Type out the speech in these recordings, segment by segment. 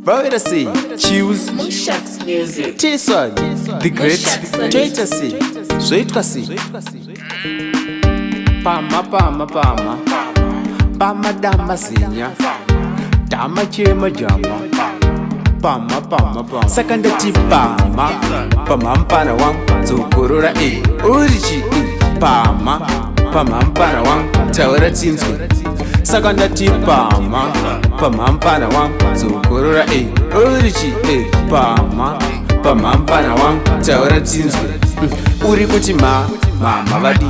Viracy, choose mushax-music. T-Son, the great Toitasi, Zoitkasi. Pama, pama, pama, pama dama zinya, dama chema jama. Pama, pama, pama, sakanda ti pama, pama mpana wang, zukurura urichi pama, pama mpana wang, tawara tinzwe. Sakanda ti pama, pama mpana wang, zukurura urichi pama, pama mpana wang, tawara tinzwe. Uri kuti mama vadi,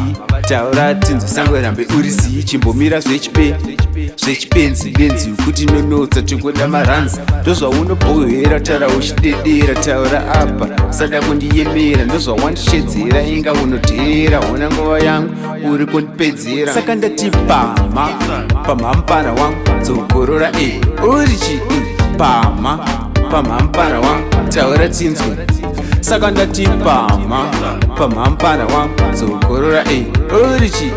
taura tinzwe sangwe rambe urisi, chimbomira zvechipenzi benzi kuti nonotsa tingoda maranzi. Ndozva unobohera taura uchidedera taura apa sada kundiyemera. Ndozva wandishedzera inga unodhera ona nguva yangu uri kundipedzera. Saka ndati pama mpana wangu dzokorora urichi pama mpana wangu taura tinzwe. Saka ndati pama mpana wangu dzokorora urichi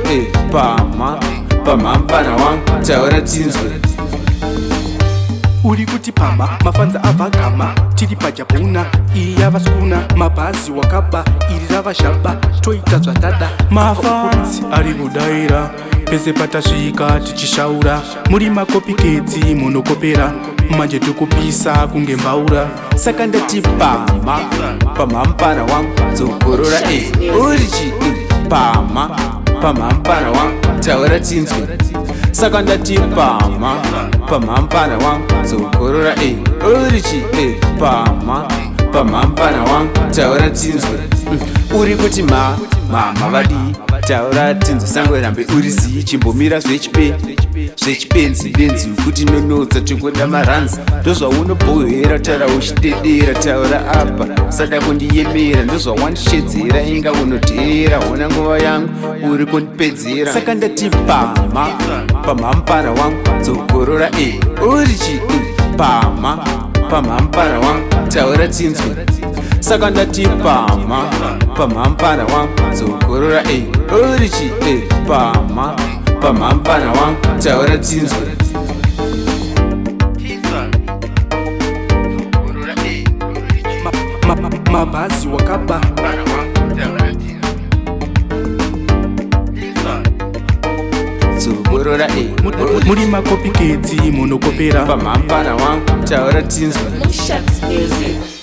pama mpana wangu taura tinzwe. Uri kuti pama mafanza avagama tiri pajabuna iri yavasukuna mabhazi wakaba iri ravashaba toita zvatada mafanzi ari kudaira pese patasvika tichishaura muri makopiketsi munokopera manje tokupisa kunge mbaura. Saka ndati pama mpana wangu dzokorora urichi pama mpana wangu taura tinzwe. Saka ndati pama mpana wangu dzokorora urichi pama mpana wangu taura tinzwe. Uri kuti mama vadi, taura tinzwe sangwe rambe urisi, chimbomira zvechipenzi benzi kuti nonotsa tingoda maranzi. Ndozva unobohera taura uchidedera taura apa sada kundiyemera. Ndozva wandishedzera inga unodhera ona nguva yangu uri kundipedzera. Saka ndati pama mpana wangu dzokorora urichi pama mpana wangu taura tinzwe. Saka ndati pama mpana wangu dzokorora urichi pama mpana wangu taura tinzwe. mabhazi wakaba dzokorora muri makopiketsi munokopera pama mpana wangu taura tinzwe. Mushax-music.